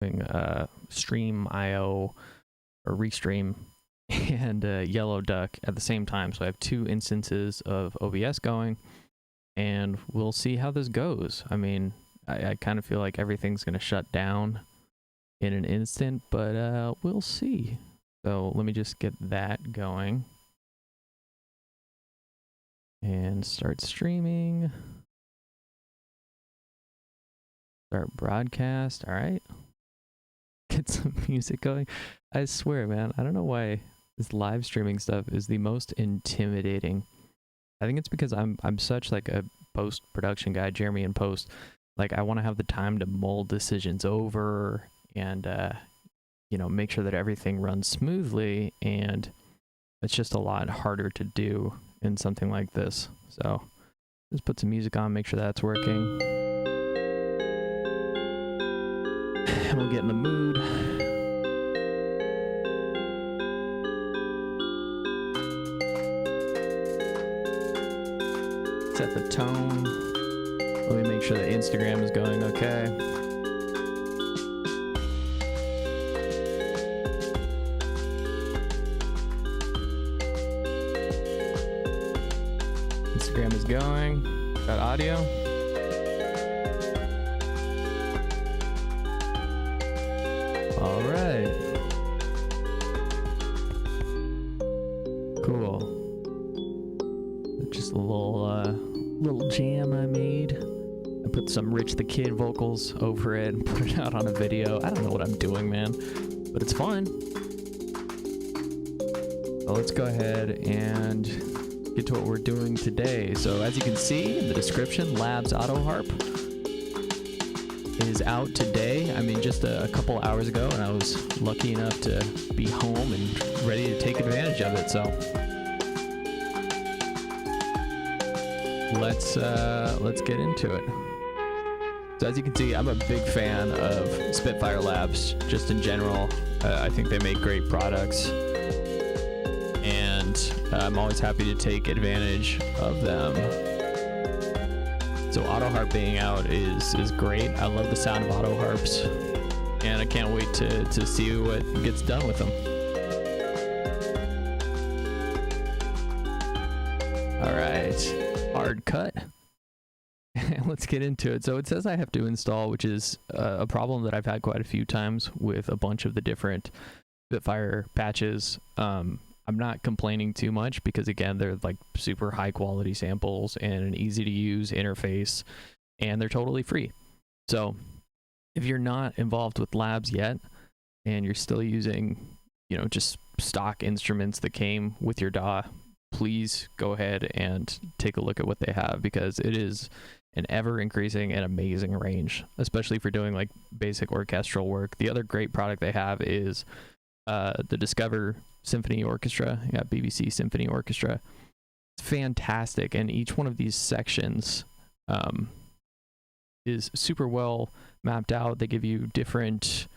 doing Stream IO or Restream and Yellow Duck at the same time. So I have 2 instances of OBS going, and we'll see how this goes. I mean, I kind of feel like everything's going to shut down in an instant, but we'll see. So let me just get that going and start streaming. Start broadcast. All right. Get some music going. I swear, man, I don't know why this live streaming stuff is the most intimidating. I think it's because I'm such like a post-production guy, Jeremy in post. Like, I want to have the time to mull decisions over and you know, make sure that everything runs smoothly, and it's just a lot harder to do in something like this. So just put some music on, make sure that's working. And we'll get in the mood. Set the tone. Let me make sure that Instagram is going okay. Instagram is going. Got audio. All right. Cool. Just a little jam I made. I put some Rich the Kid vocals over it and put it out on a video. I don't know what I'm doing, man, but it's fun. So let's go ahead and get to what we're doing today. So as you can see in the description, Labs Autoharp is out today. I mean, just a couple hours ago, and I was lucky enough to be home and ready to take advantage of it. So let's get into it. So as you can see, I'm a big fan of Spitfire Labs just in general. I think they make great products, and I'm always happy to take advantage of them. So Autoharp being out is great. I love the sound of Autoharps, and I can't wait to see what gets done with them. All right, hard cut. Let's get into it. So it says I have to install, which is a problem that I've had quite a few times with a bunch of the different Spitfire patches. I'm not complaining too much because, again, they're like super high quality samples and an easy to use interface, and they're totally free. So if you're not involved with Labs yet and you're still using, you know, just stock instruments that came with your DAW, please go ahead and take a look at what they have, because it is an ever increasing and amazing range, especially for doing like basic orchestral work. The other great product they have is the Discover Symphony Orchestra. Yeah, BBC Symphony Orchestra. It's fantastic, and each one of these sections is super well mapped out. They give you different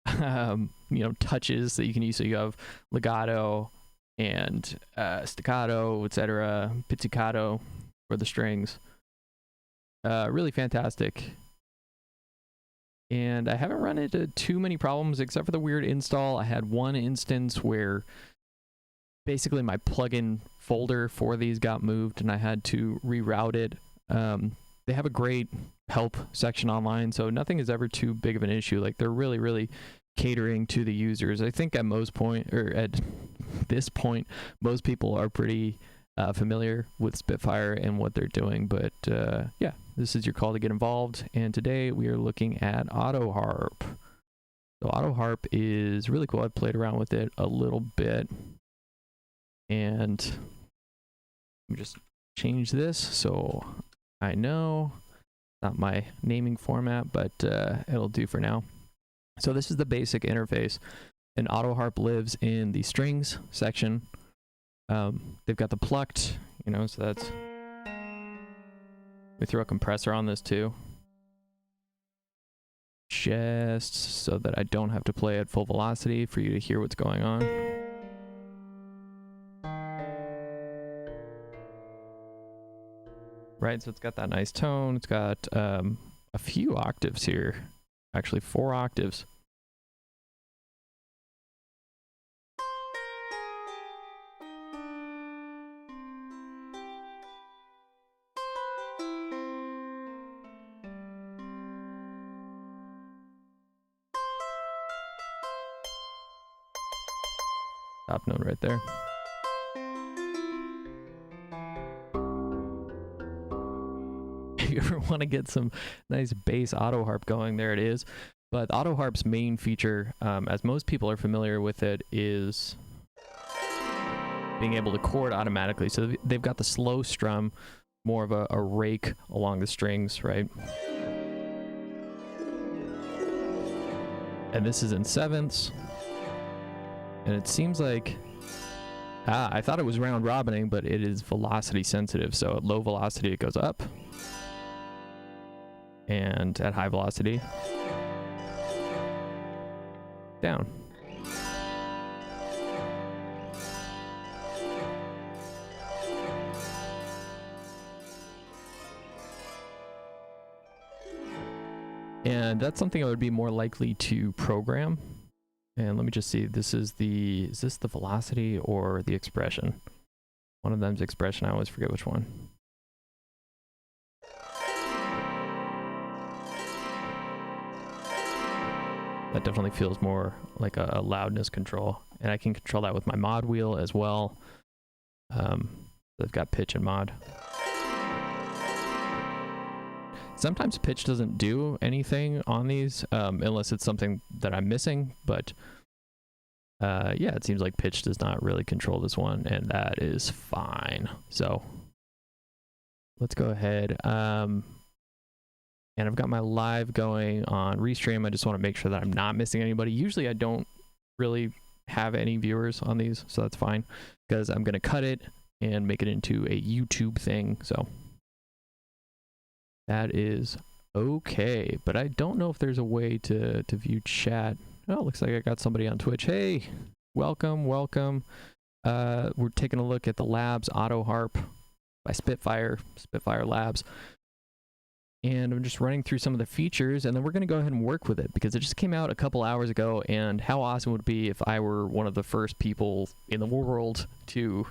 you know, touches that you can use. So you have legato and staccato, etc., pizzicato for the strings. Really fantastic. And I haven't run into too many problems except for the weird install. I had one instance where basically my plugin folder for these got moved and I had to reroute it. They have a great help section online, so nothing is ever too big of an issue. Like, they're really catering to the users. I think at this point, most people are pretty familiar with Spitfire and what they're doing, but yeah, this is your call to get involved, and today we are looking at Autoharp. So Autoharp is really cool. I've played around with it a little bit, and let me just change this so I know not my naming format, but it'll do for now. So this is the basic interface, and Autoharp lives in the strings section. They've got the plucked, you know, so that's, we throw a compressor on this too, just so that I don't have to play at full velocity for you to hear what's going on. Right, so it's got that nice tone. It's got a few octaves here, actually 4 octaves. top note right there. If you ever want to get some nice bass auto harp going, there it is. But auto harp's main feature, as most people are familiar with it, is being able to chord automatically. So they've got the slow strum, more of a rake along the strings, right? And this is in sevenths. And it seems like, I thought it was round robining, but it is velocity sensitive. So at low velocity, it goes up. And at high velocity, down. And that's something I would be more likely to program. And let me just see, is this the velocity or the expression? One of them's expression, I always forget which one. That definitely feels more like a loudness control. And I can control that with my mod wheel as well. I've got pitch and mod. Sometimes pitch doesn't do anything on these, unless it's something that I'm missing, but yeah, it seems like pitch does not really control this one, and that is fine. So let's go ahead. And I've got my live going on Restream. I just want to make sure that I'm not missing anybody. Usually I don't really have any viewers on these, so that's fine, because I'm going to cut it and make it into a YouTube thing, so that is okay. But I don't know if there's a way to view chat. Oh, it looks like I got somebody on Twitch. Hey, welcome. We're taking a look at the Labs Autoharp by Spitfire Labs. And I'm just running through some of the features, and then we're going to go ahead and work with it, because it just came out a couple hours ago, and how awesome would it be if I were one of the first people in the world to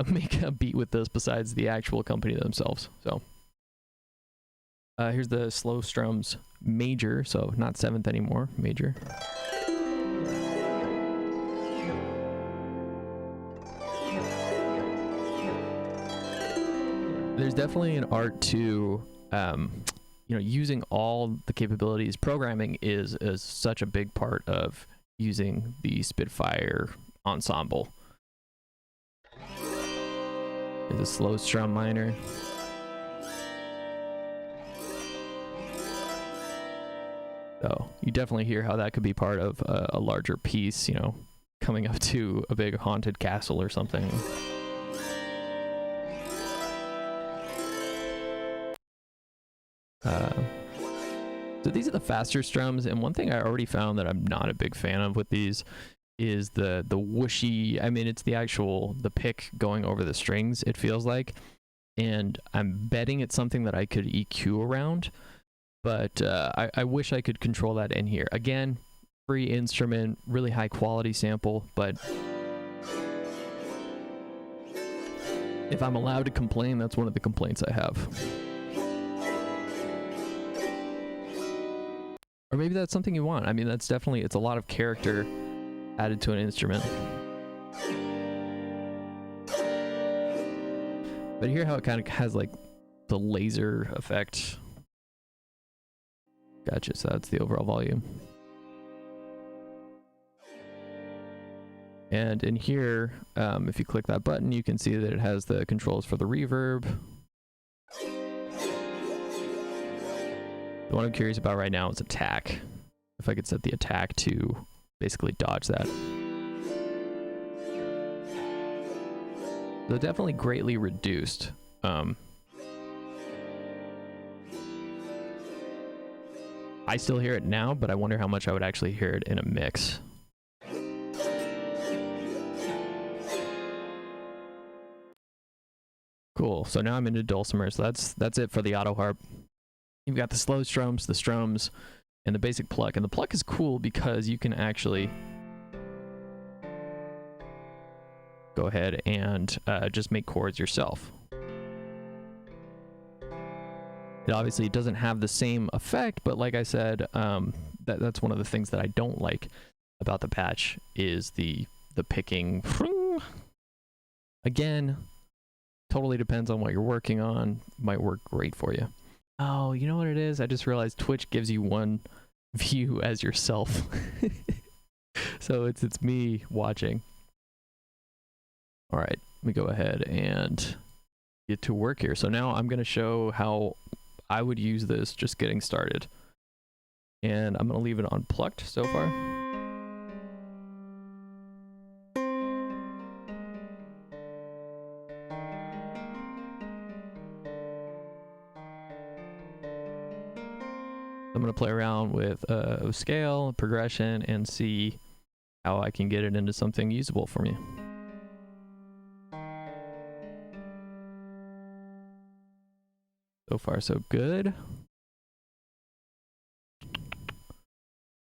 make a beat with this besides the actual company themselves. So here's the slow strums major, so not seventh anymore, major. There's definitely an art to you know, using all the capabilities. Programming is such a big part of using the Spitfire ensemble. There's a slow strum minor. So you definitely hear how that could be part of a larger piece, you know, coming up to a big haunted castle or something. So these are the faster strums, and one thing I already found that I'm not a big fan of with these is the whooshy, I mean, it's the pick going over the strings, it feels like, and I'm betting it's something that I could EQ around, but I wish I could control that in here. Again, free instrument, really high quality sample, but if I'm allowed to complain, that's one of the complaints I have. Or maybe that's something you want. I mean, that's definitely, it's a lot of character added to an instrument. But hear how it kind of has like the laser effect. Gotcha, so that's the overall volume. And in here, if you click that button, you can see that it has the controls for the reverb. The one I'm curious about right now is attack. If I could set the attack to basically dodge that. So definitely greatly reduced. I still hear it now, but I wonder how much I would actually hear it in a mix. Cool, so now I'm into Dulcimer, so that's it for the Autoharp. You've got the slow strums, the strums, and the basic pluck. And the pluck is cool because you can actually go ahead and just make chords yourself. It obviously doesn't have the same effect, but like I said, that's one of the things that I don't like about the patch is the the picking. Again, totally depends on what you're working on. Might work great for you. Oh, you know what it is? I just realized Twitch gives you one view as yourself. So it's me watching. All right, let me go ahead and get to work here. So now I'm going to show how I would use this just getting started. And I'm going to leave it unplugged so far. I'm going to play around with scale, progression, and see how I can get it into something usable for me. So far, so good.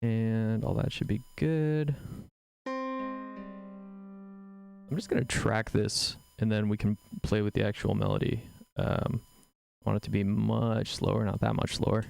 And all that should be good. I'm just going to track this, and then we can play with the actual melody. I want it to be much slower, not that much slower.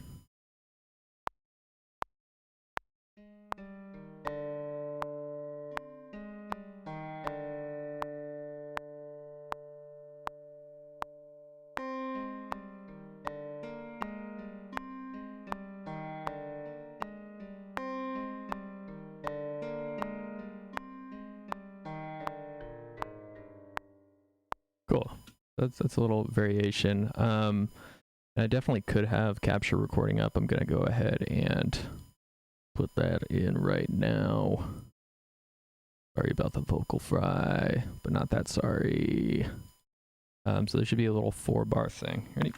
Cool. That's a little variation. I definitely could have capture recording up. I'm gonna go ahead and put that in right now. Sorry about the vocal fry, but not that sorry. So there should be a little 4-bar thing. Ready?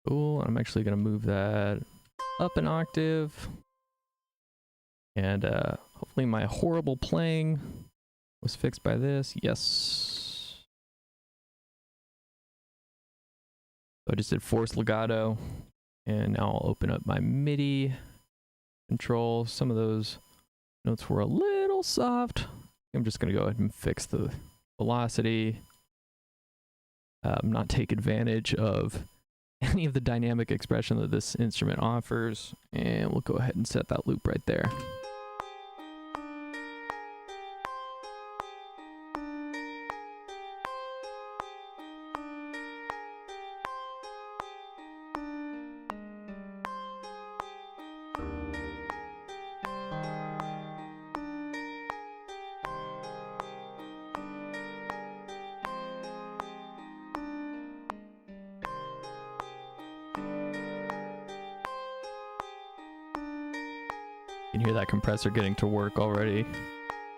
Cool. I'm actually going to move that up an octave. And hopefully my horrible playing was fixed by this. Yes. So I just did forced legato. And now I'll open up my MIDI control. Some of those notes were a little soft. I'm just going to go ahead and fix the velocity. Not take advantage of any of the dynamic expression that this instrument offers, and we'll go ahead and set that loop right there. You can hear that compressor getting to work already.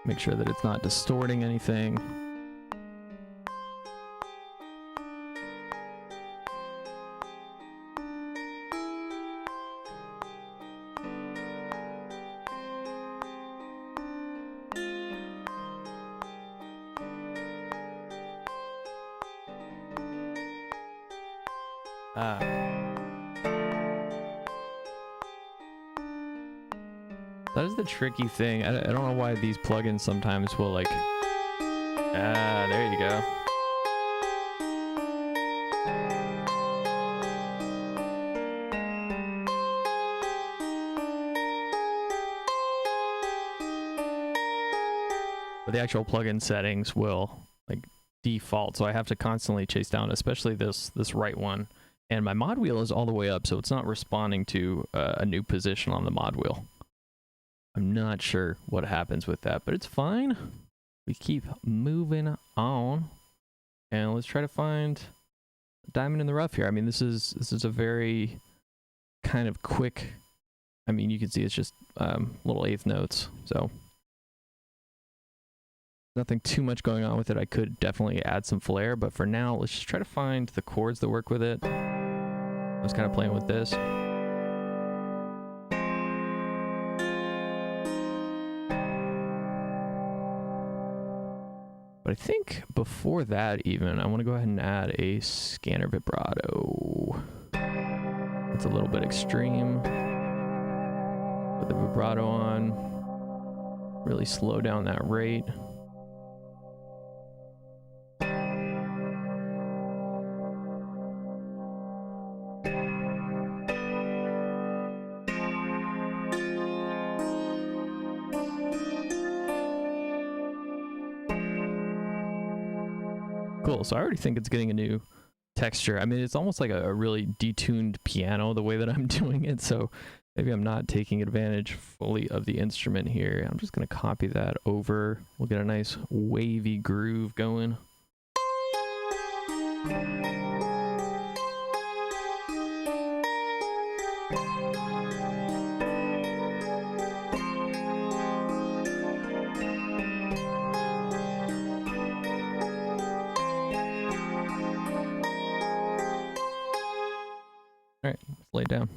Make sure that it's not distorting anything. That is the tricky thing. I don't know why these plugins sometimes will like... there you go. But the actual plugin settings will like default, so I have to constantly chase down, especially this right one. And my mod wheel is all the way up, so it's not responding to a new position on the mod wheel. I'm not sure what happens with that, but it's fine. We keep moving on, and let's try to find a diamond in the rough here. I mean, this is a very kind of quick. I mean, you can see it's just little eighth notes, so nothing too much going on with it. I could definitely add some flair, but for now, let's just try to find the chords that work with it. I was kind of playing with this. But I think before that even, I want to go ahead and add a scanner vibrato. It's a little bit extreme. Put the vibrato on. really slow down that rate. Cool, so I already think it's getting a new texture. I mean, it's almost like a really detuned piano the way that I'm doing it, so maybe I'm not taking advantage fully of the instrument here. I'm just gonna copy that over. We'll get a nice wavy groove going. All right, let's lay it down.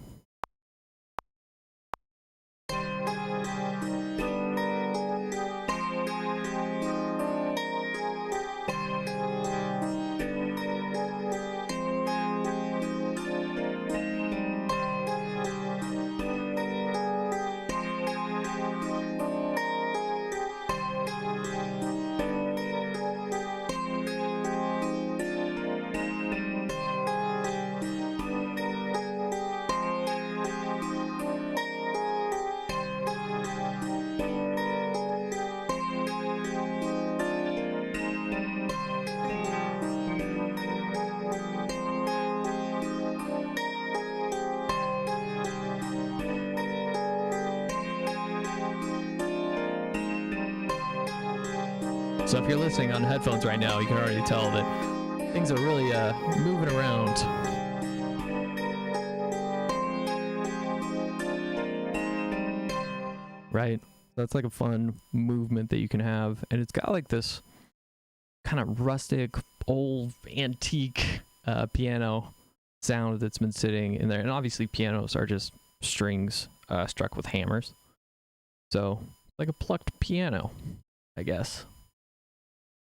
So if you're listening on headphones right now, you can already tell that things are really moving around. Right? That's like a fun movement that you can have. And it's got like this kind of rustic, old, antique piano sound that's been sitting in there. And obviously pianos are just strings struck with hammers. So like a plucked piano, I guess.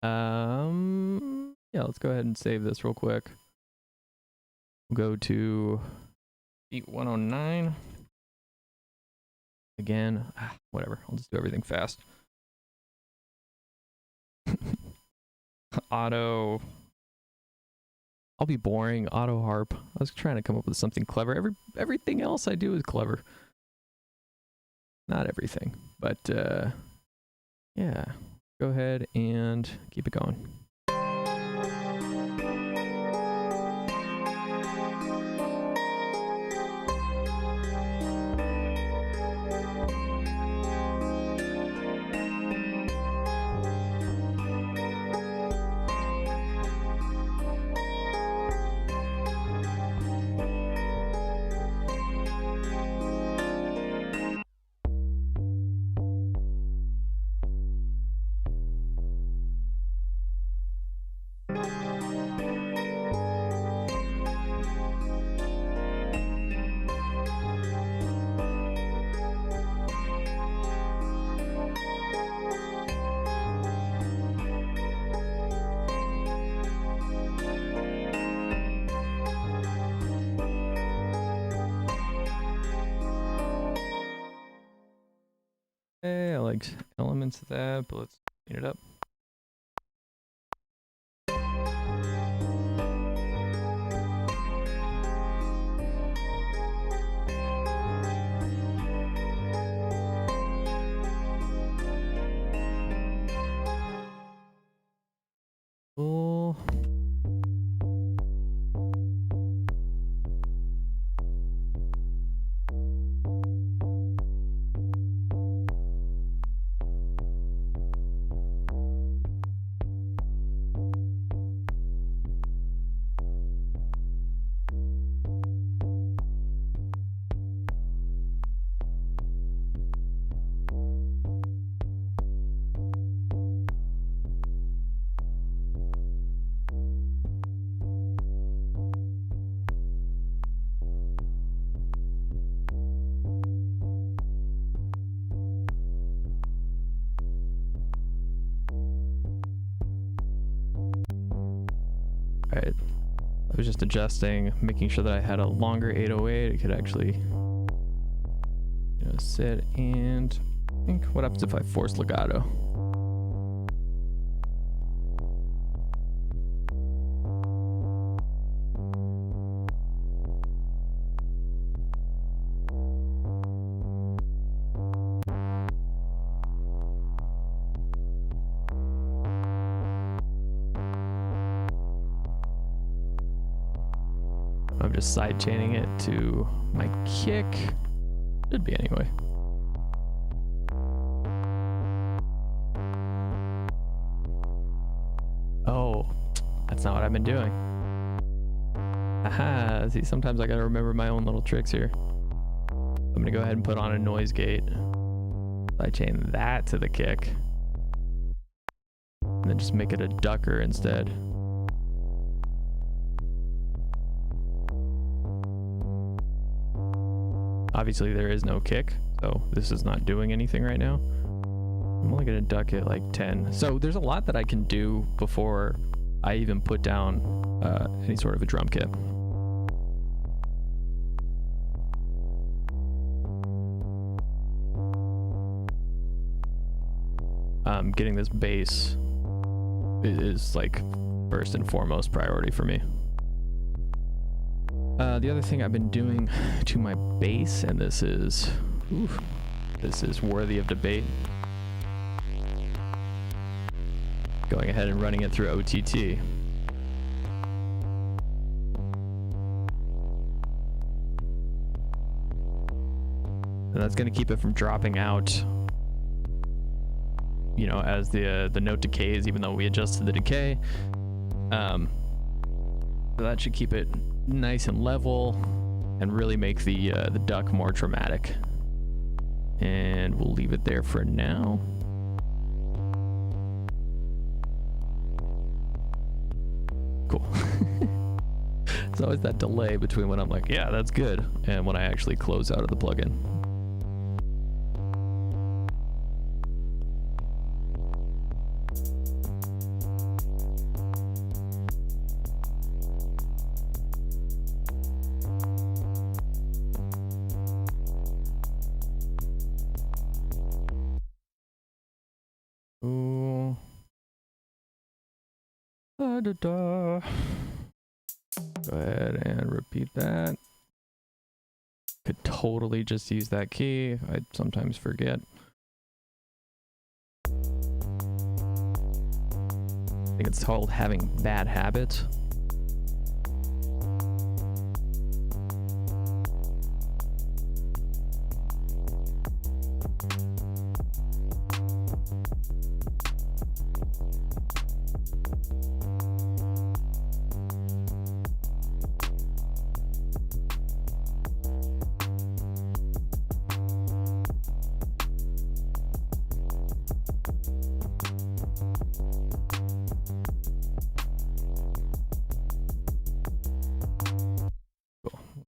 Yeah, let's go ahead and save this real quick. We'll go to beat 109. Again, whatever. I'll just do everything fast. Auto. I'll be boring. Auto harp. I was trying to come up with something clever. Everything else I do is clever. Not everything, but yeah. Go ahead and keep it going. I like elements of that, but let's clean it up. Cool. Alright, I was just adjusting, making sure that I had a longer 808. It could actually, sit, and think, what happens if I force legato? I'm just side chaining it to my kick. Should be anyway. Oh, that's not what I've been doing. Aha, see, sometimes I gotta remember my own little tricks here. I'm gonna go ahead and put on a noise gate. Side chain that to the kick. And then just make it a ducker instead. Obviously there is no kick, so this is not doing anything right now. I'm only gonna duck it like 10. So there's a lot that I can do before I even put down any sort of a drum kit. Getting this bass is like first and foremost priority for me. The other thing I've been doing to my bass, and this is worthy of debate, going ahead and running it through OTT. And that's going to keep it from dropping out, you know, as the note decays, even though we adjusted the decay. So that should keep it nice and level and really make the duck more dramatic. And we'll leave it there for now. Cool. There's always that delay between when I'm like, yeah, that's good, and when I actually close out of the plugin. Ooh. Da, da, da. Go ahead and repeat that. Could totally just use that key. I sometimes forget. I think it's called having bad habits.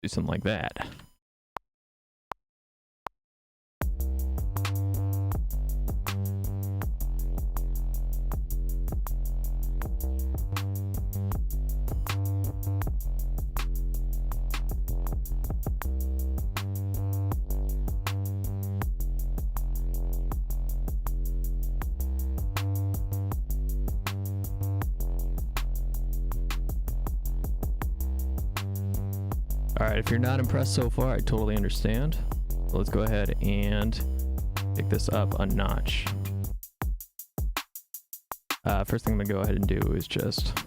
Do something like that. Alright, if you're not impressed so far, I totally understand. So let's go ahead and pick this up a notch. First thing I'm gonna go ahead and do is just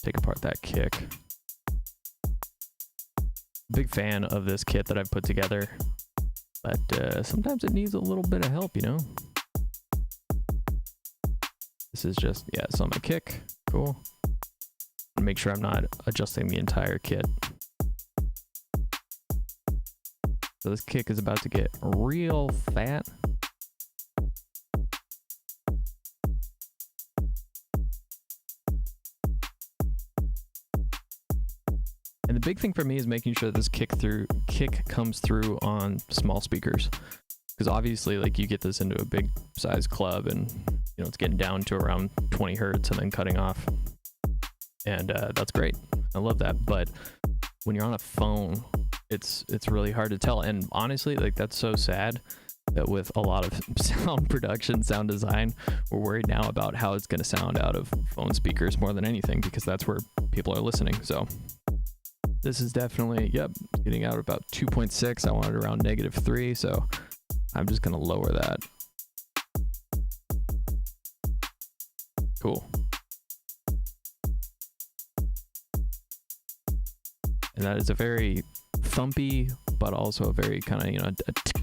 take apart that kick. Big fan of this kit that I've put together, but sometimes it needs a little bit of help, you know? This is just, yeah, it's on my kick. Cool. Make sure I'm not adjusting the entire kit. So this kick is about to get real fat. And the big thing for me is making sure this kick comes through on small speakers. Because obviously, like, you get this into a big size club and, you know, it's getting down to around 20 hertz and then cutting off. And that's great. I love that. But when you're on a phone, it's really hard to tell. And honestly, like, that's so sad that with a lot of sound production, sound design, we're worried now about how it's going to sound out of phone speakers more than anything, because that's where people are listening. So this is definitely, yep, getting out about 2.6. I wanted around -3, so I'm just going to lower that. Cool. And that is a very thumpy, but also a very kind of, you know,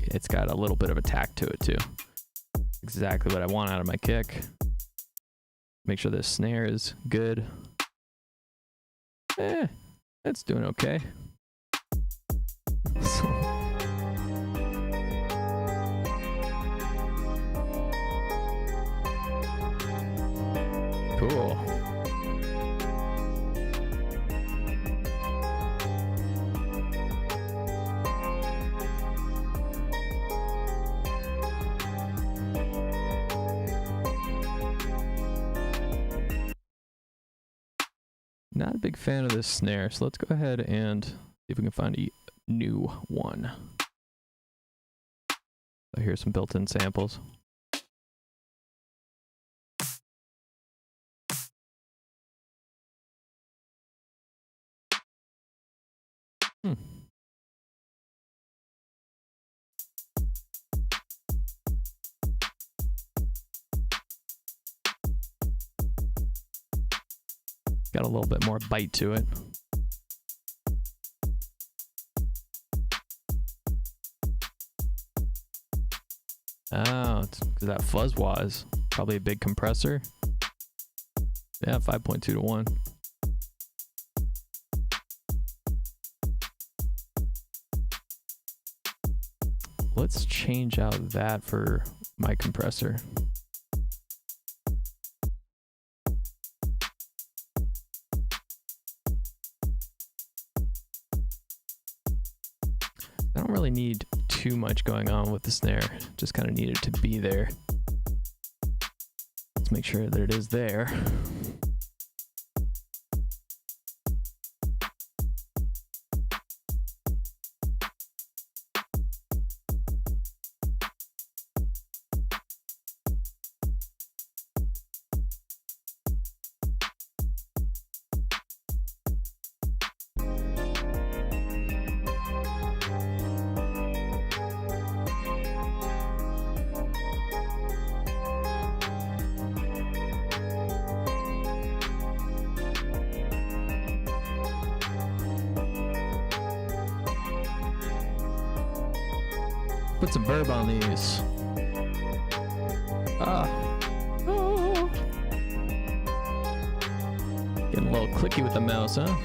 it's got a little bit of a tack to it too. Exactly what I want out of my kick. Make sure this snare is good. It's doing okay. Cool. Not a big fan of this snare, so let's go ahead and see if we can find a new one. So here's some built-in samples. Got a little bit more bite to it. Oh, it's because that fuzz was probably a big compressor. Yeah, 5.2 to 1. Let's change out that for my compressor. I don't really need too much going on with the snare, just kind of need it to be there. Let's make sure that it is there. Put some verb on these. Oh. Getting a little clicky with the mouse, huh?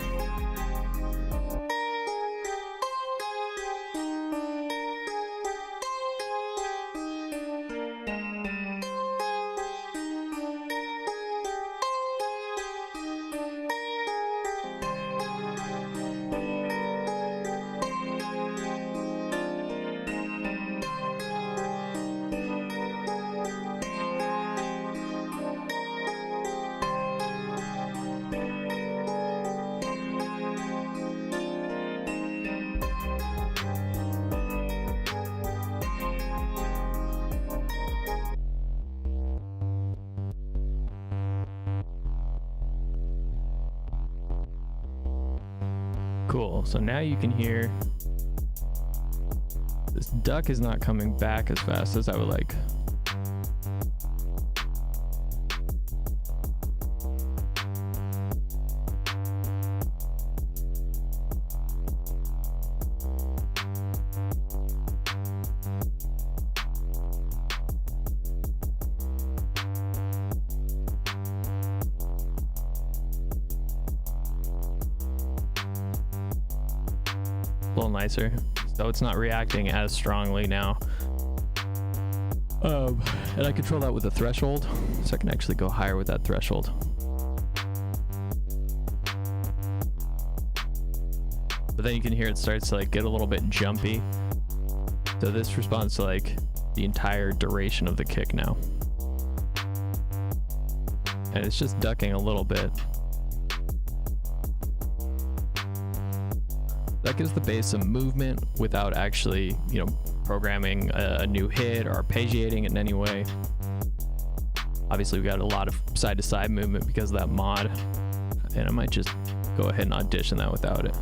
Cool, so now you can hear this duck is not coming back as fast as I would like. A little nicer, so it's not reacting as strongly now. And I control that with the threshold, so I can actually go higher with that threshold. But then you can hear it starts to like get a little bit jumpy. So this responds to like the entire duration of the kick now. And it's just ducking a little bit. That gives the bass some movement without actually, you know, programming a new hit or arpeggiating it in any way. Obviously, we got a lot of side-to-side movement because of that mod, and I might just go ahead and audition that without it.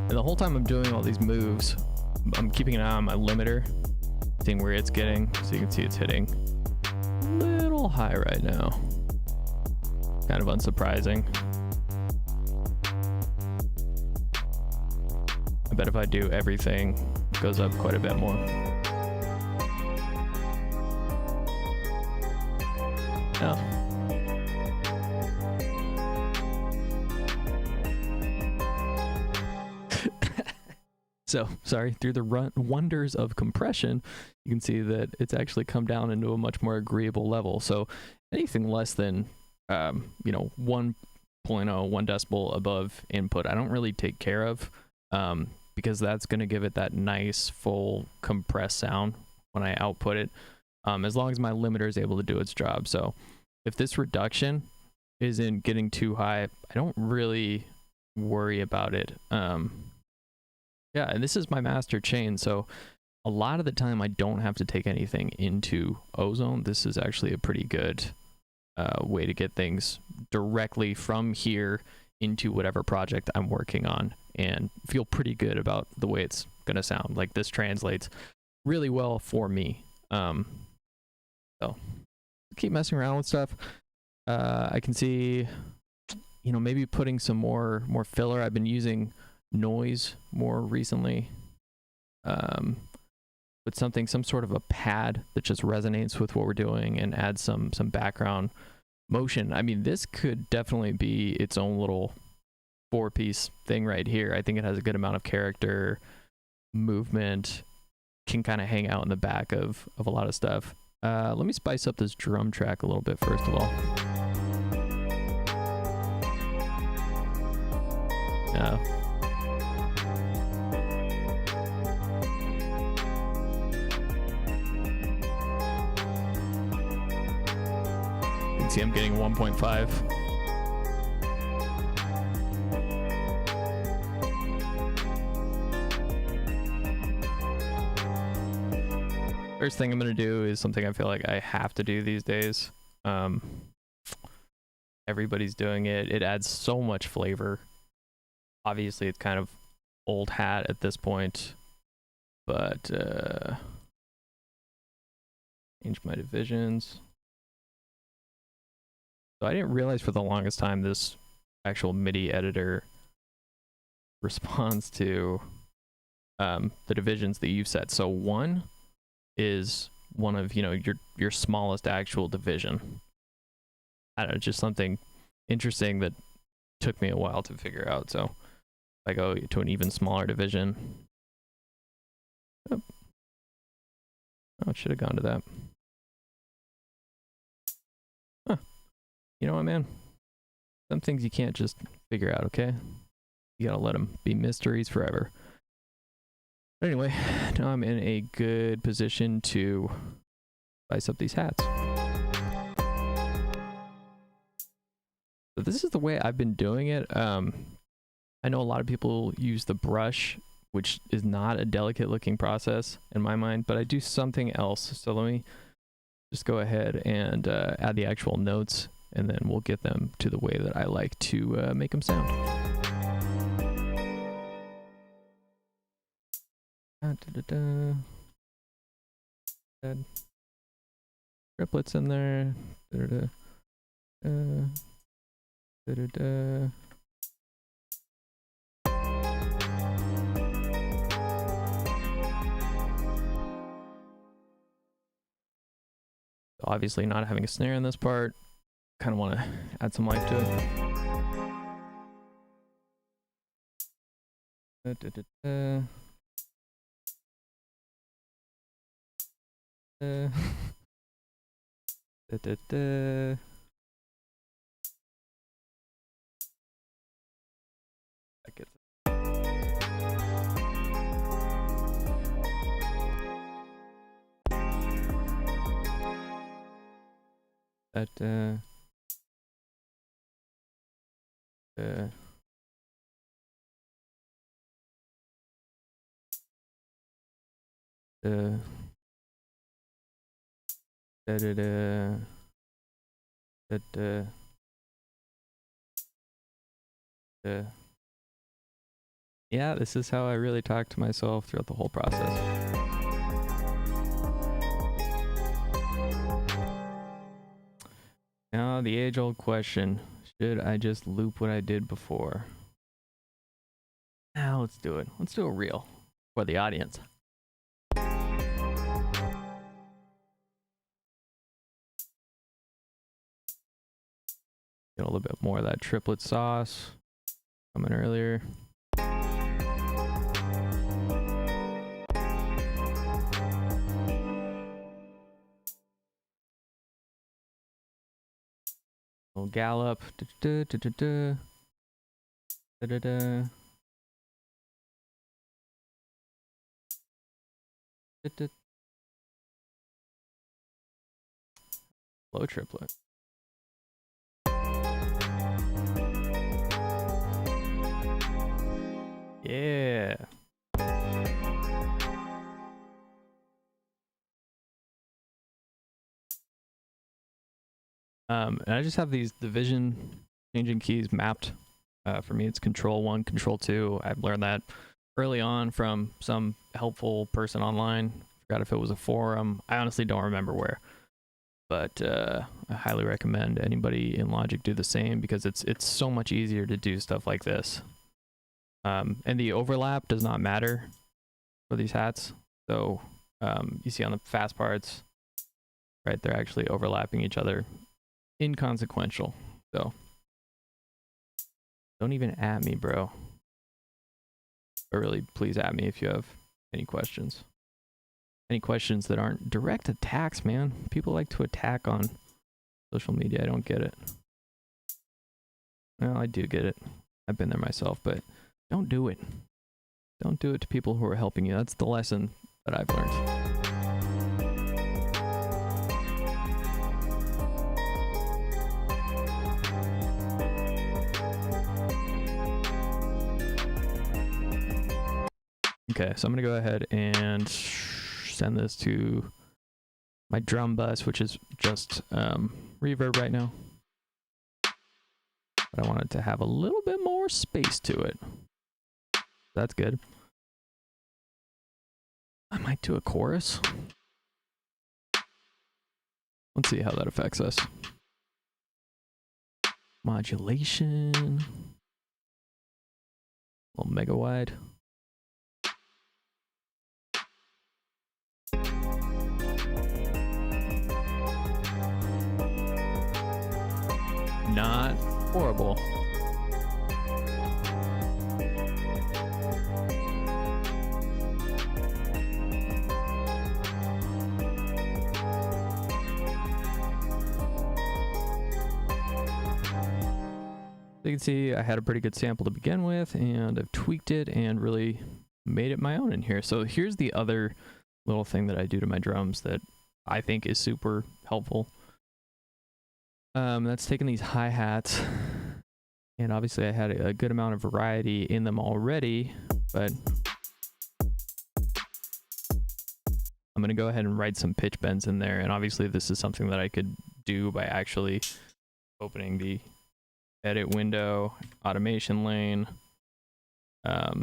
And the whole time I'm doing all these moves, I'm keeping an eye on my limiter, seeing where it's getting, so you can see it's hitting a little high right now. Kind of unsurprising. I bet if I do everything, it goes up quite a bit more. Oh. So, sorry, through the wonders of compression, you can see that it's actually come down into a much more agreeable level. So anything less than, 1.0, 1 decibel above input, I don't really take care of, because that's going to give it that nice, full, compressed sound when I output it, as long as my limiter is able to do its job. So if this reduction isn't getting too high, I don't really worry about it. Yeah, and this is my master chain, so a lot of the time I don't have to take anything into Ozone. This is actually a pretty good way to get things directly from here into whatever project I'm working on and feel pretty good about the way it's going to sound. Like, this translates really well for me. So keep messing around with stuff. I can see, maybe putting some more filler. I've been using noise more recently, but some sort of a pad that just resonates with what we're doing and adds some background motion. I mean, this could definitely be its own little 4-piece thing right here. I think it has a good amount of character, movement, can kind of hang out in the back of a lot of stuff. Let me spice up this drum track a little bit first of all. You can see I'm getting 1.5. First thing I'm going to do is something I feel like I have to do these days. Everybody's doing it. It adds so much flavor. Obviously, it's kind of old hat at this point, but change my divisions. So I didn't realize for the longest time this actual MIDI editor responds to the divisions that you've set. So 1 is one of your smallest actual division. I don't know, just something interesting that took me a while to figure out. So if I go to an even smaller division, oh, it should have gone to that. Huh. You know what, man? Some things you can't just figure out, okay? You gotta let them be mysteries forever. But anyway, now I'm in a good position to spice up these hats. So this is the way I've been doing it. I know a lot of people use the brush, which is not a delicate looking process in my mind, but I do something else. So let me just go ahead and add the actual notes, and then we'll get them to the way that I like to make them sound. Triplets in there. Obviously not having a snare in this part, kind of want to add some life to it. Da, da, da. That gets that da da da da da da. Yeah, this is how I really talk to myself throughout the whole process. Now the age-old question, should I just loop what I did before? Now let's do it. Let's do it real for the audience. Get a little bit more of that triplet sauce coming earlier. Little gallop. Da, da, da, da, da, da, da. Da, da. Low triplet. Yeah. And I just have these division changing keys mapped. For me, it's Control 1, Control 2. I've learned that early on from some helpful person online. Forgot if it was a forum. I honestly don't remember where. But I highly recommend anybody in Logic do the same because it's so much easier to do stuff like this. And the overlap does not matter for these hats. So you see on the fast parts, right, they're actually overlapping each other. Inconsequential. So don't even at me, bro. Or really, please at me if you have any questions. Any questions that aren't direct attacks, man. People like to attack on social media. I don't get it. Well, I do get it. I've been there myself, but don't do it. Don't do it to people who are helping you. That's the lesson that I've learned. Okay, so I'm gonna go ahead and send this to my drum bus, which is just reverb right now. But I wanted to have a little bit more space to it. That's good. I might do a chorus. Let's see how that affects us. Modulation. A little mega wide. Not horrible. So you can see I had a pretty good sample to begin with, and I've tweaked it and really made it my own in here. So here's the other little thing that I do to my drums that I think is super helpful. That's taking these hi-hats, and obviously I had a good amount of variety in them already, but I'm going to go ahead and write some pitch bends in there, and obviously this is something that I could do by actually opening the edit window, automation lane, go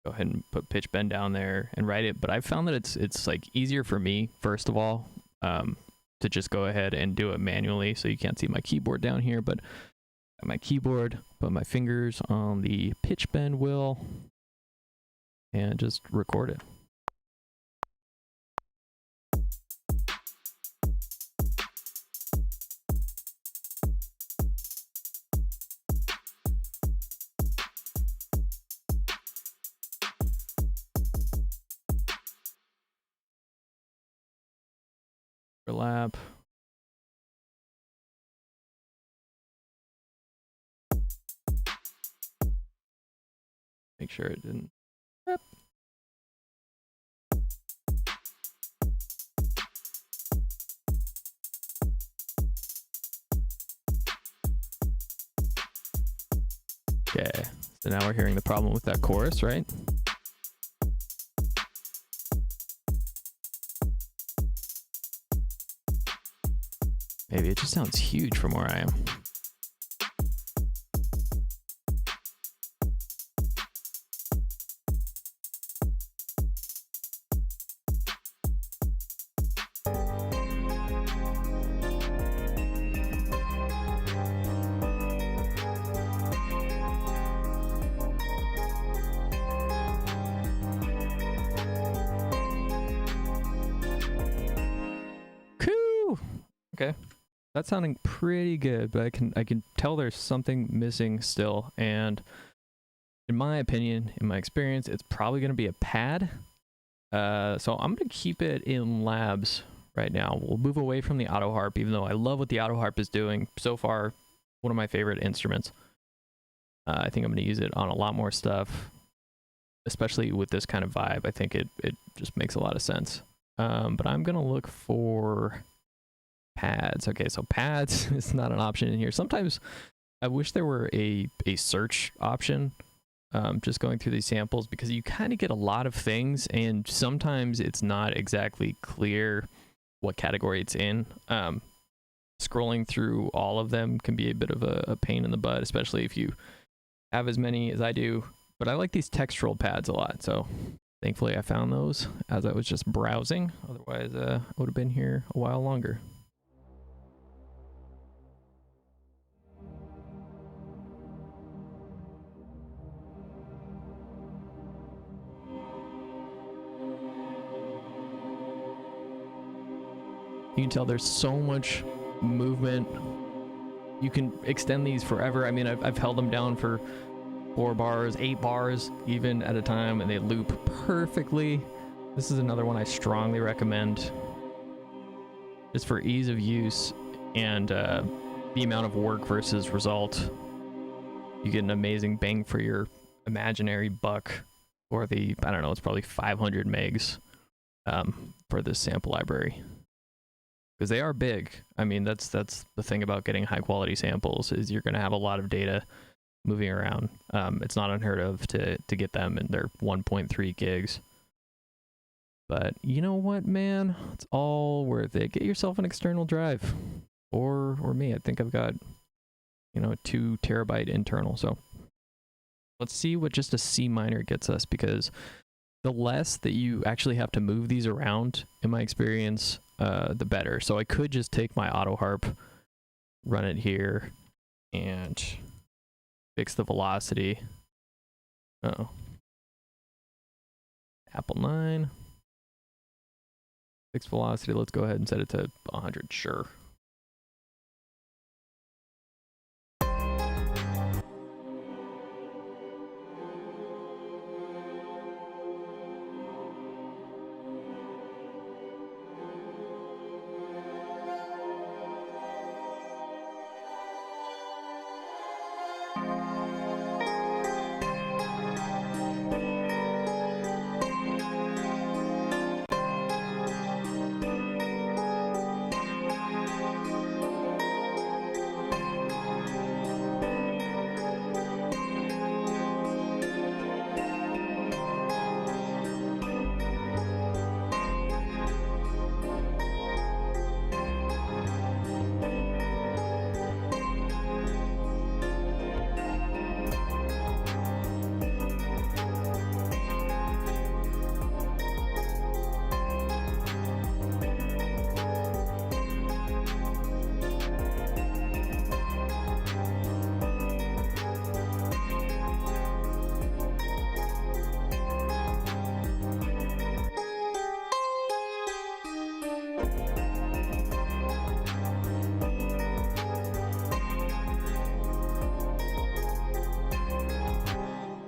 ahead and put pitch bend down there and write it, but I've found that it's like easier for me, first of all, to just go ahead and do it manually. So you can't see my keyboard down here, but my keyboard, put my fingers on the pitch bend wheel and just record it. Overlap. make sure it didn't. Yep. Okay, so now we're hearing the problem with that chorus, right? Maybe it just sounds huge from where I am. Cool. Okay. That's sounding pretty good, but I can tell there's something missing still, and in my opinion, in my experience, it's probably going to be a pad. So I'm going to keep it in labs right now. We'll move away from the Autoharp, even though I love what the Autoharp is doing so far. One of my favorite instruments. I think I'm going to use it on a lot more stuff, especially with this kind of vibe. I think it just makes a lot of sense. But I'm going to look for pads. Okay, so pads is not an option in here. Sometimes I wish there were a search option, just going through these samples, because you kind of get a lot of things and sometimes it's not exactly clear what category it's in. Scrolling through all of them can be a bit of a pain in the butt, especially if you have as many as I do. But I like these textural pads a lot, so thankfully I found those as I was just browsing. Otherwise I would have been here a while longer. You can tell there's so much movement. You can extend these forever. I mean, I've held them down for 4 bars, 8 bars, even at a time, and they loop perfectly. This is another one I strongly recommend, just for ease of use and the amount of work versus result. You get an amazing bang for your imaginary buck, or the, I don't know, it's probably 500 megs for this sample library. Because they are big. I mean, that's the thing about getting high quality samples, is you're going to have a lot of data moving around. It's not unheard of to get them, and they're 1.3 gigs. But you know what, man? It's all worth it. Get yourself an external drive, or me. I think I've got, you know, a 2 terabyte internal. So let's see what just a C minor gets us, because the less that you actually have to move these around, in my experience, the better. So I could just take my Autoharp, run it here, and fix the velocity. Uh-oh. Apple 9. Fix velocity. Let's go ahead and set it to 100. Sure.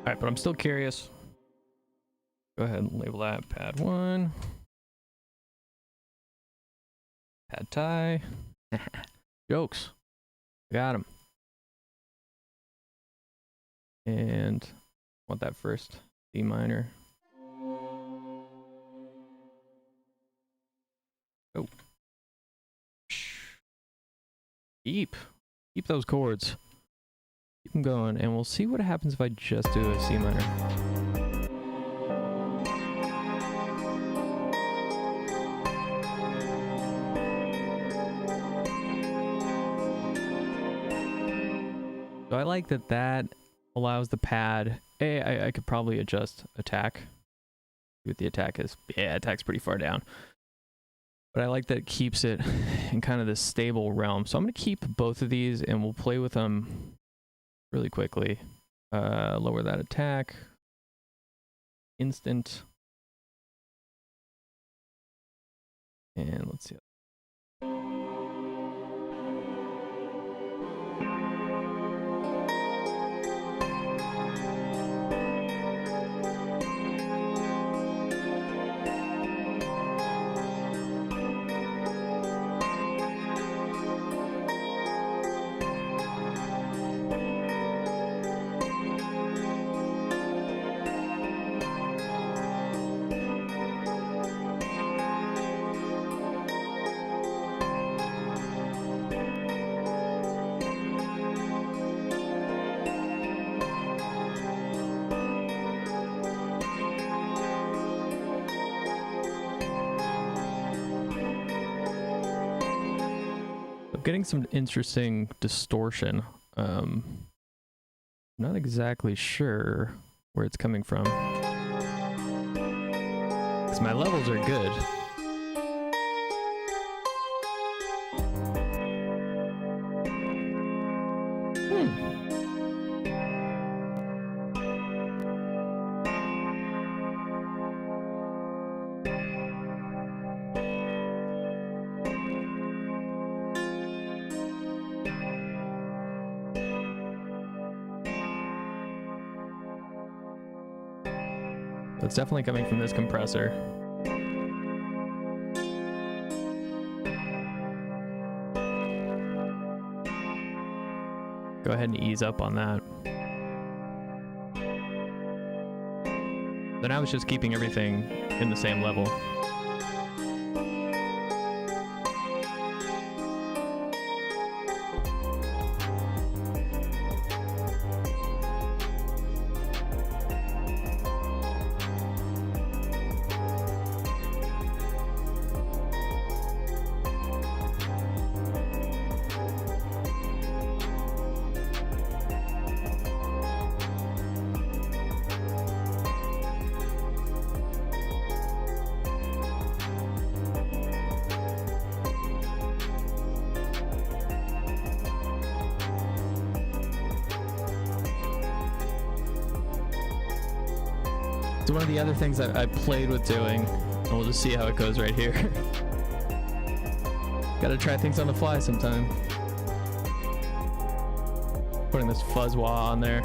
Alright, but I'm still curious. Go ahead and label that pad 1. Pad tie. Jokes. Got him. And Want that first D minor. Oh. Keep those chords. Keep them going, and we'll see what happens if I just do a C minor. So I like that allows the pad. I could probably adjust attack. See what the attack is. Yeah, attack's pretty far down. But I like that it keeps it in kind of this stable realm. So I'm going to keep both of these and we'll play with them really quickly. Lower that attack. Instant. And let's see. Getting some interesting distortion. Not exactly sure where it's coming from. Because my levels are good. It's definitely coming from this compressor. Go ahead and ease up on that. Then I was just keeping everything in the same level. So one of the other things that I played with doing, and we'll just see how it goes right here. Gotta try things on the fly sometime. Putting this fuzz wah on there.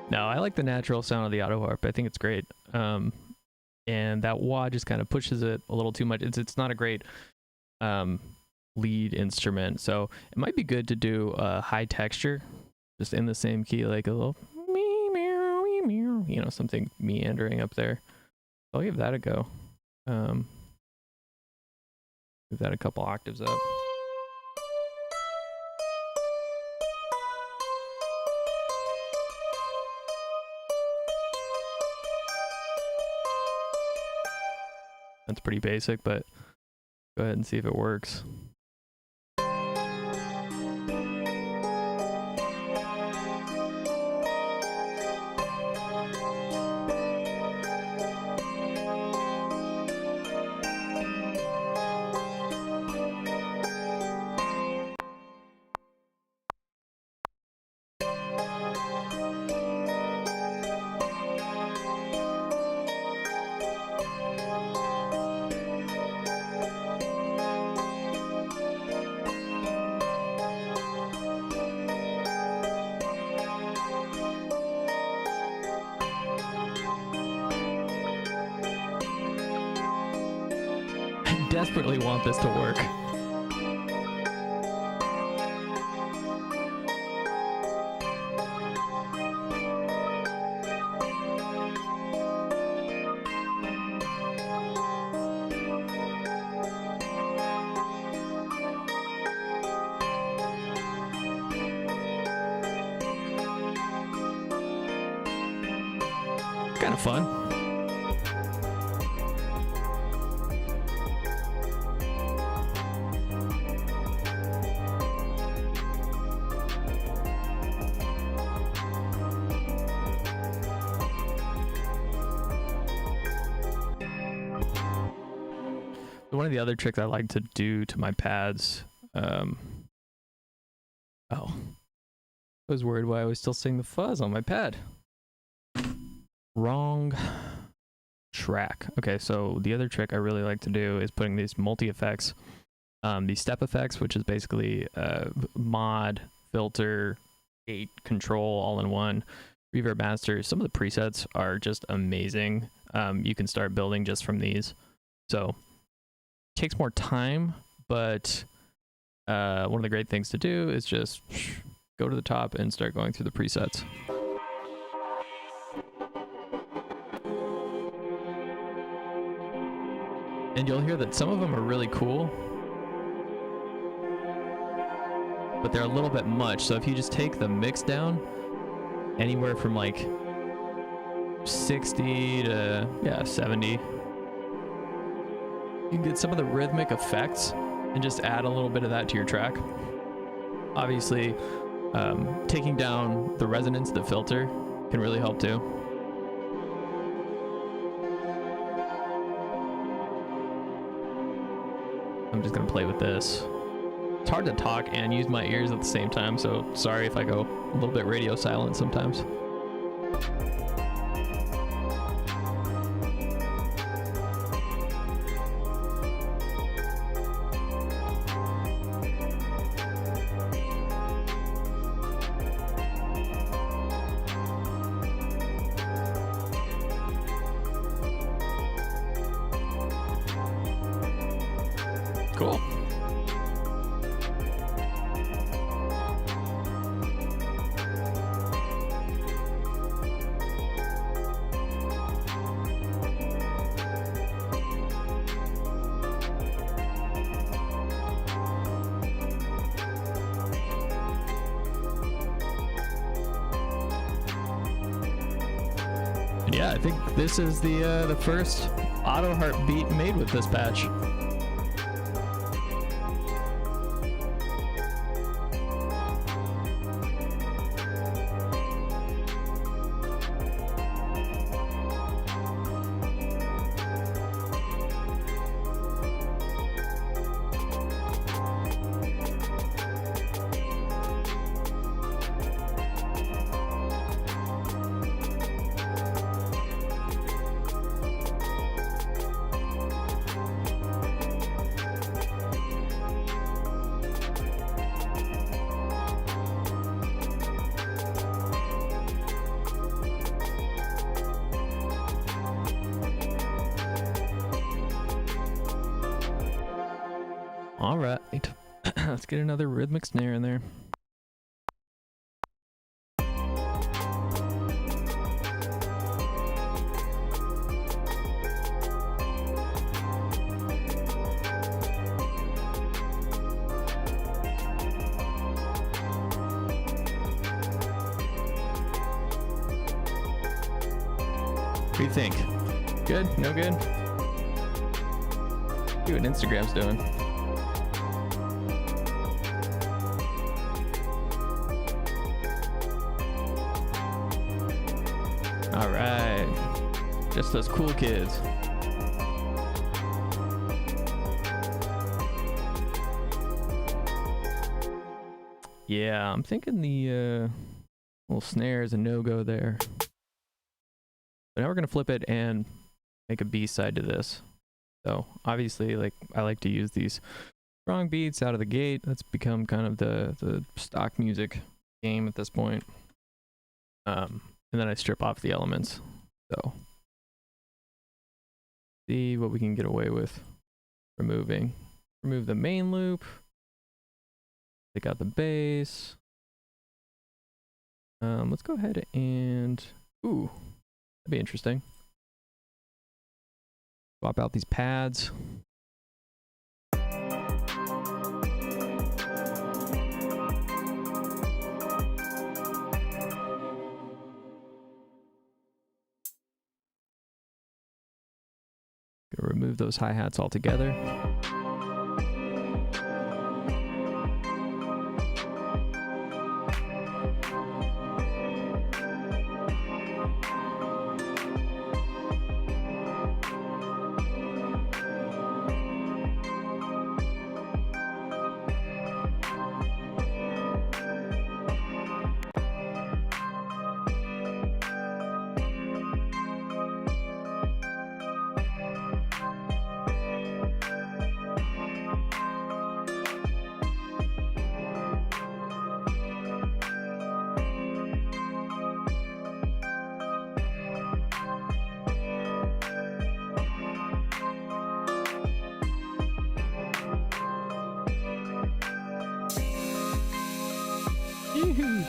No, I like the natural sound of the Autoharp. I think it's great. And that wah just kind of pushes it a little too much. It's not a great lead instrument. So it might be good to do a high texture, just in the same key, like a little something meandering up there. I'll give that a go. Give that a couple octaves up. That's pretty basic, but go ahead and see if it works. desperately want this to work. Kind of fun. One of the other tricks I like to do to my pads, oh, I was worried why I was still seeing the fuzz on my pad. Wrong track. Okay, so the other trick I really like to do is putting these multi-effects, these step effects, which is basically mod, filter, gate, control, all in one. Reverb master. Some of the presets are just amazing. You can start building just from these. So it takes more time, but one of the great things to do is just go to the top and start going through the presets. And you'll hear that some of them are really cool, but they're a little bit much. So if you just take the mix down anywhere from like 60 to 70, you can get some of the rhythmic effects and just add a little bit of that to your track. Obviously, taking down the resonance, the filter, can really help too. I'm just gonna play with this. It's hard to talk and use my ears at the same time, so sorry if I go a little bit radio silent sometimes. Cool. And yeah, I think this is the first Autoharp beat made with this patch. All right, let's get another rhythmic snare in there. What do you think? Good? No good? See what Instagram's doing. All right, just those cool kids. Yeah, I'm thinking the little snare is a no-go there. But now we're gonna flip it and make a B-side to this. So obviously, like, I like to use these strong beats out of the gate. That's become kind of the stock music game at this point. And then I strip off the elements. So see what we can get away with removing. Remove the main loop. Take out the bass. Let's go ahead and, ooh, that'd be interesting. Swap out these pads. Gonna remove those hi-hats altogether. Yoo-hoo.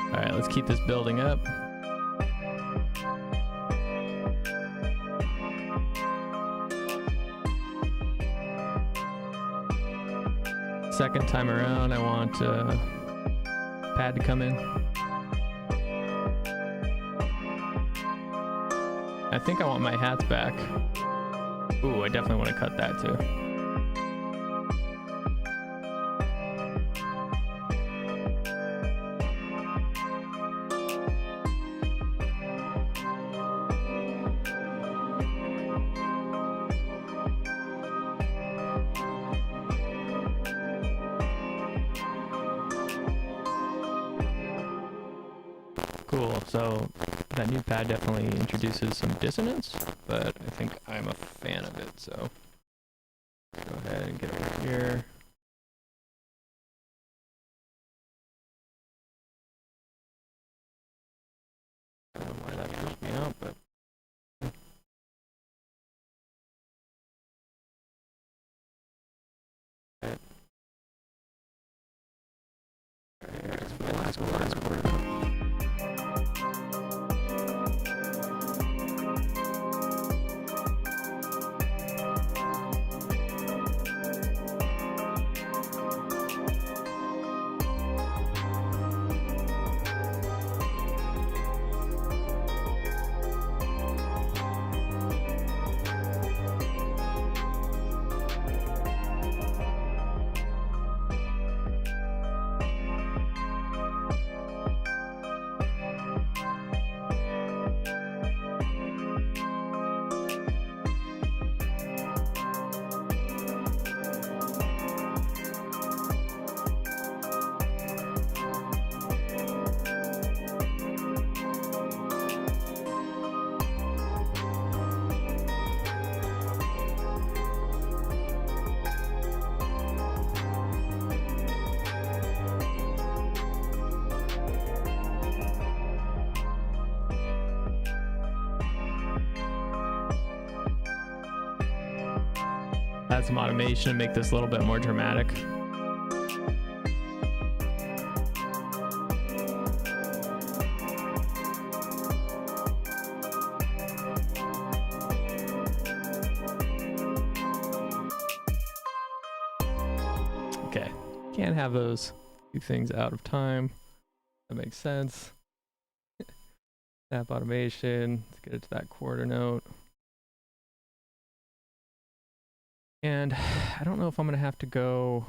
All right, let's keep this building up. Second time around, I want pad to come in. I think I want my hats back. Ooh, I definitely want to cut that too. Cool, so that new pad definitely introduces some dissonance, but I think I'm a fan of it, so go ahead and get over here. I don't know why that freaked me out, but last quarter. Add some automation and make this a little bit more dramatic. Okay, can't have those two things out of time. That makes sense. Snap automation, let's get it to that quarter note. And I don't know if I'm gonna have to go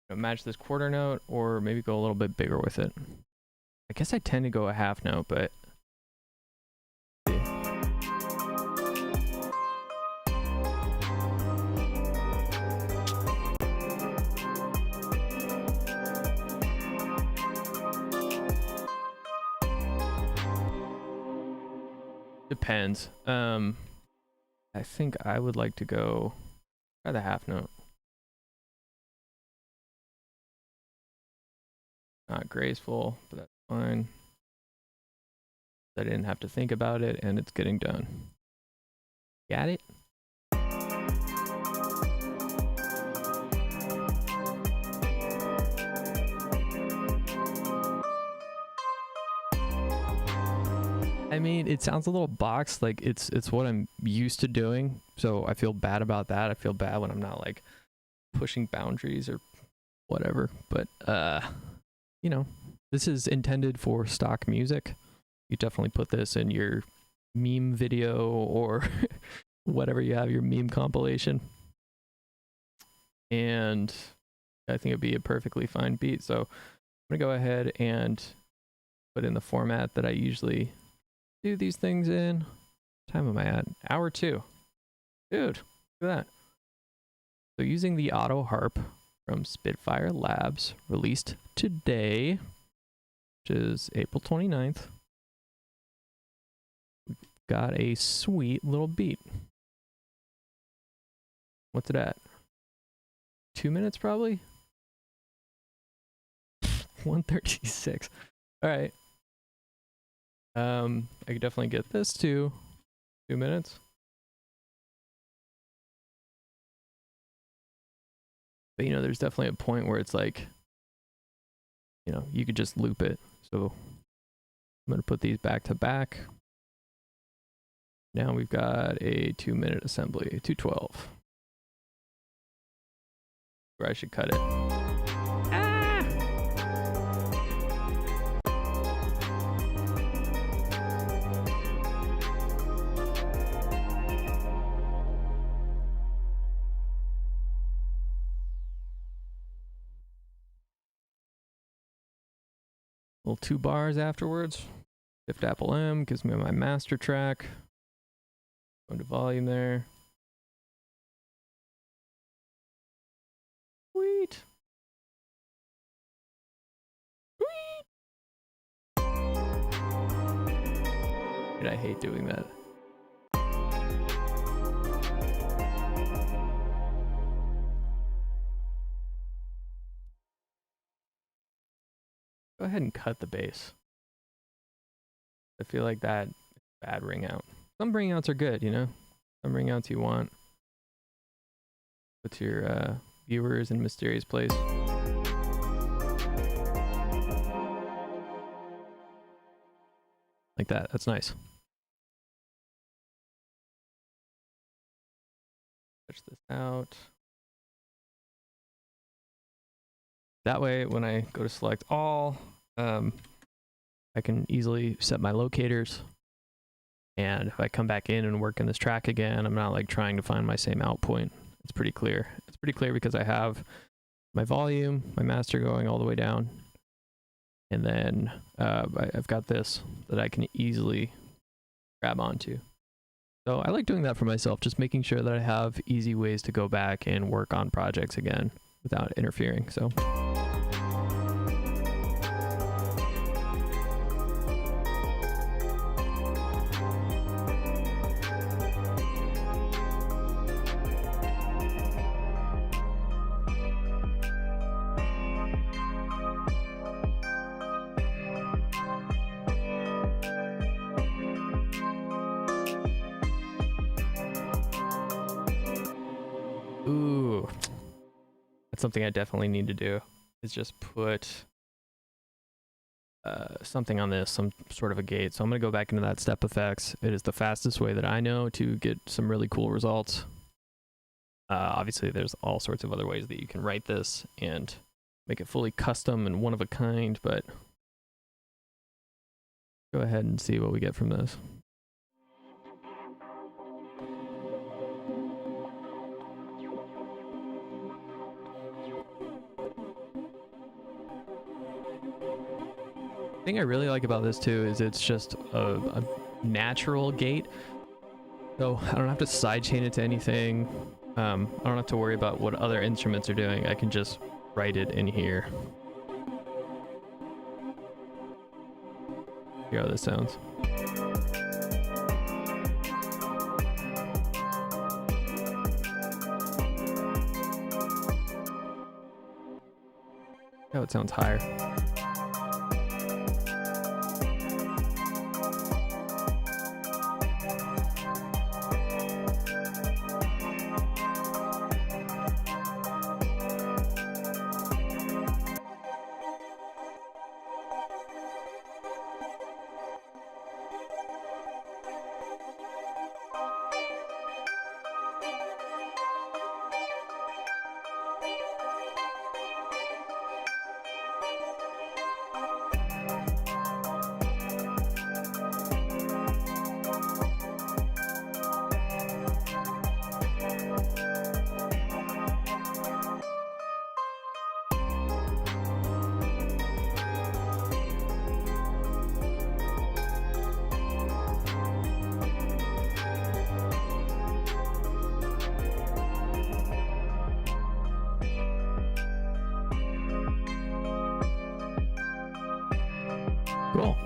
match this quarter note or maybe go a little bit bigger with it. I guess I tend to go a half note, but Depends. I think I would like to go try the half note. Not graceful, but that's fine. I didn't have to think about it, and it's getting done. Got it? I mean, it sounds a little boxed, like it's what I'm used to doing, so I feel bad about that. I feel bad when I'm not like pushing boundaries or whatever, but you know, this is intended for stock music. You definitely put this in your meme video or whatever you have, your meme compilation, and I think it'd be a perfectly fine beat. So I'm gonna go ahead and put in the format that I usually do these things in. What time am I at? Hour 2. Dude, look at that. So using the Autoharp from Spitfire Labs, released today, which is April 29th. We've got a sweet little beat. What's it at? 2 minutes probably? 1:36. All right. I could definitely get this to 2 minutes. But you know, there's definitely a point where it's like, you know, you could just loop it. So I'm going to put these back to back. Now we've got a 2-minute assembly, 2:12. Where I should cut it. Little 2 bars afterwards. Shift Apple M gives me my master track. Go to volume there. Sweet. Sweet. And I hate doing that. Go ahead and cut the bass. I feel like that is a bad ring out. Some ring outs are good, you know? Some ring outs you want. Put your viewers in a mysterious place. Like that. That's nice. Touch this out. That way, when I go to select all, I can easily set my locators. And if I come back in and work in this track again, I'm not like trying to find my same out point. It's pretty clear. It's pretty clear because I have my volume, my master going all the way down. And then I've got this that I can easily grab onto. So I like doing that for myself, just making sure that I have easy ways to go back and work on projects again without interfering. So. Ooh, that's something I definitely need to do, is just put something on this, some sort of a gate. So I'm going to go back into that step effects. It is the fastest way that I know to get some really cool results. Obviously, there's all sorts of other ways that you can write this and make it fully custom and one of a kind, but go ahead and see what we get from this. The thing I really like about this too is it's just a natural gate, so I don't have to sidechain it to anything. I don't have to worry about what other instruments are doing. I can just write it in here. Hear how this sounds. Oh, it sounds higher. Cool.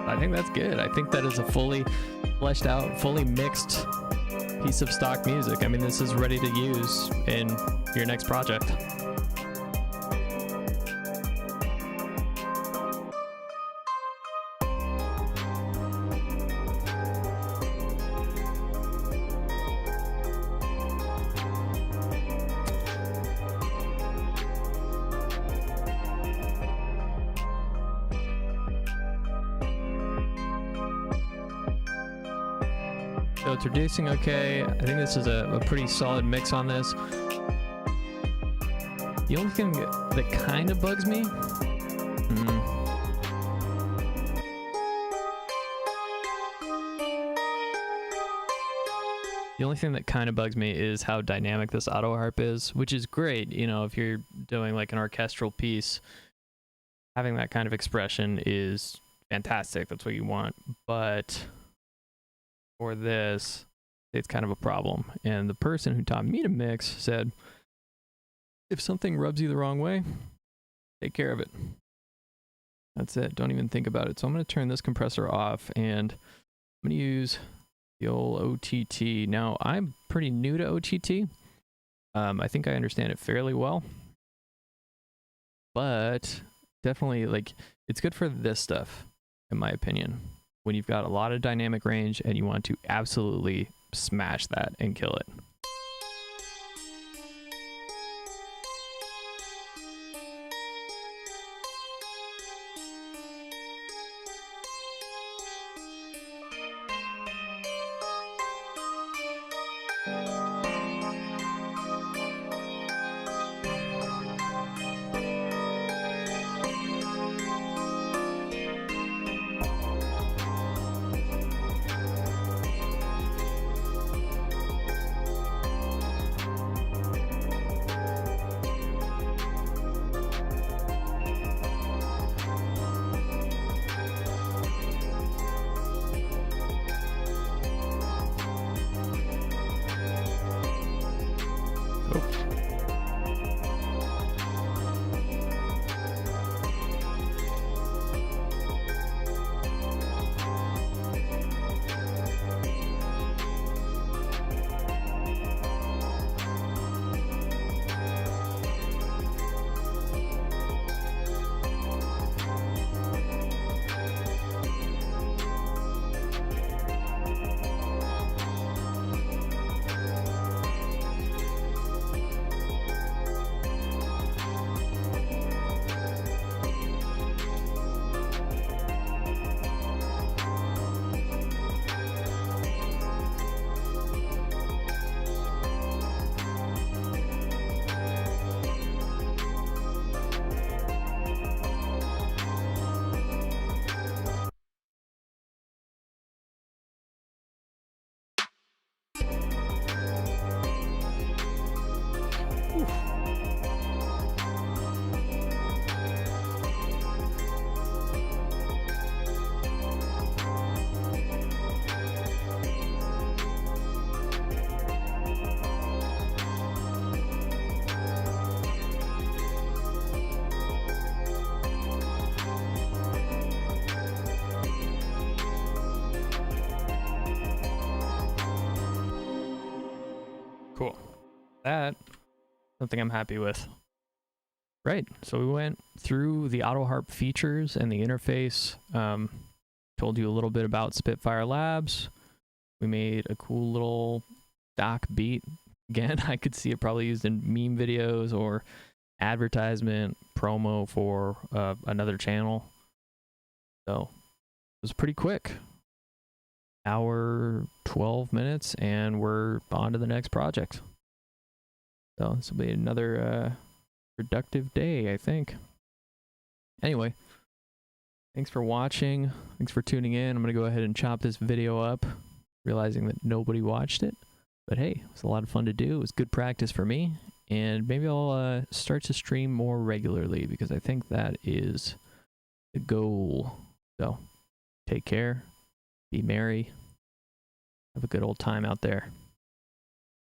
I think that's good. I think that is a fully fleshed out, fully mixed piece of stock music. I mean, this is ready to use in your next project. So it's reducing okay. I think this is a pretty solid mix on this. The only thing that kind of bugs me, the only thing that kind of bugs me is how dynamic this auto harp is, which is great. You know, if you're doing like an orchestral piece, having that kind of expression is fantastic. That's what you want. But for this, it's kind of a problem. And the person who taught me to mix said, if something rubs you the wrong way, take care of it. That's it. Don't even think about it. So I'm going to turn this compressor off and I'm going to use the old OTT. Now, I'm pretty new to OTT. I think I understand it fairly well. But definitely, like, it's good for this stuff, in my opinion. When you've got a lot of dynamic range and you want to absolutely smash that and kill it. Cool. That, something I'm happy with. Right. So we went through the Autoharp features and the interface. Told you a little bit about Spitfire Labs. We made a cool little stock beat. Again, I could see it probably used in meme videos or advertisement promo for another channel. So it was pretty quick. Hour 12 minutes, and we're on to the next project. So this will be another productive day, I think. Anyway, thanks for watching. Thanks for tuning in. I'm going to go ahead and chop this video up, realizing that nobody watched it. But hey, it was a lot of fun to do. It was good practice for me. And maybe I'll start to stream more regularly, because I think that is the goal. So take care. Be merry. Have a good old time out there.